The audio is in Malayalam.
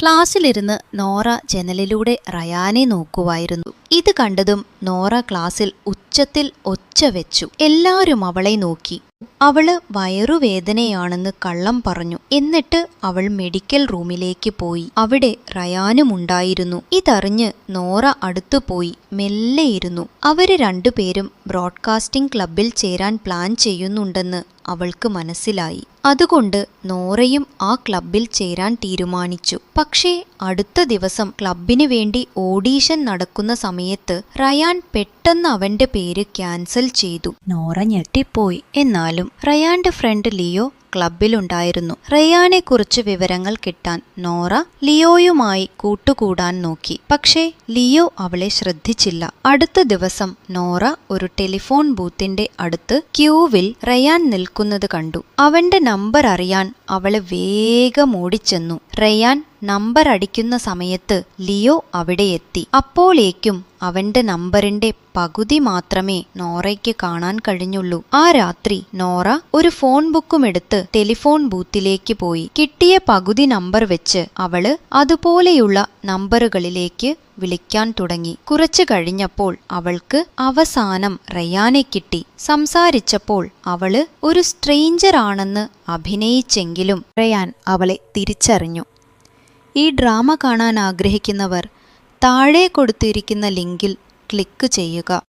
ക്ലാസ്സിലിരുന്ന് നോറ ജനലിലൂടെ റയാനെ നോക്കുവായിരുന്നു. ഇത് കണ്ടതും നോറ ക്ലാസ്സിൽ ഉച്ചത്തിൽ ഒച്ച വെച്ചു. എല്ലാവരും അവളെ നോക്കി. അവള് വയറുവേദനയാണെന്ന് കള്ളം പറഞ്ഞു. എന്നിട്ട് അവൾ മെഡിക്കൽ റൂമിലേക്ക് പോയി. അവിടെ റയാനുമുണ്ടായിരുന്നു. ഇതറിഞ്ഞ് നോറ അടുത്തുപോയി മെല്ലെയിരുന്നു. അവര് രണ്ടുപേരും ബ്രോഡ്കാസ്റ്റിംഗ് ക്ലബിൽ ചേരാൻ പ്ലാൻ ചെയ്യുന്നുണ്ടെന്ന് അവൾക്ക് മനസ്സിലായി. അതുകൊണ്ട് നോറയും ആ ക്ലബിൽ ചേരാൻ തീരുമാനിച്ചു. പക്ഷേ അടുത്ത ദിവസം ക്ലബിന് വേണ്ടി ഓഡീഷൻ നടക്കുന്ന സമയത്ത് റയാൻ പെട്ടെന്ന് അവന്റെ പേര് ക്യാൻസൽ ചെയ്തു. നോറ ഞെട്ടിപ്പോയി. എന്നാലും റയാന്റെ ഫ്രണ്ട് ലിയോ ക്ലബിലുണ്ടായിരുന്നു. റയാനെ കുറിച്ച് വിവരങ്ങൾ കിട്ടാൻ നോറ ലിയോയുമായി കൂട്ടുകൂടാൻ നോക്കി. പക്ഷേ ലിയോ അവളെ ശ്രദ്ധിച്ചില്ല. അടുത്ത ദിവസം നോറ ഒരു ടെലിഫോൺ ബൂത്തിന്റെ അടുത്ത് ക്യൂവിൽ റയാൻ നിൽക്കുന്നത് കണ്ടു. അവന്റെ നമ്പർ അറിയാൻ അവള് വേഗം ഓടിച്ചെന്നു. റയാൻ നമ്പർ അടിക്കുന്ന സമയത്ത് ലിയോ അവിടെ എത്തി. അപ്പോഴേക്കും അവന്റെ നമ്പറിന്റെ പകുതി മാത്രമേ നോറയ്ക്ക് കാണാൻ കഴിഞ്ഞുള്ളൂ. ആ രാത്രി നോറ ഒരു ഫോൺ ബുക്കും എടുത്ത് ടെലിഫോൺ ബൂത്തിലേക്ക് പോയി. കിട്ടിയ പകുതി നമ്പർ വെച്ച് അവള് അതുപോലെയുള്ള നമ്പറുകളിലേക്ക് വിളിക്കാൻ തുടങ്ങി. കുറച്ചു കഴിഞ്ഞപ്പോൾ അവൾക്ക് അവസാനം റയാനെ കിട്ടി. സംസാരിച്ചപ്പോൾ അവള് ഒരു സ്ട്രേഞ്ചർ ആണെന്ന് അഭിനയിച്ചെങ്കിലും റയാൻ അവളെ തിരിച്ചറിഞ്ഞു. ഈ ഡ്രാമ കാണാൻ ആഗ്രഹിക്കുന്നവർ താഴെ കൊടുത്തിരിക്കുന്ന ലിങ്കിൽ ക്ലിക്ക് ചെയ്യുക.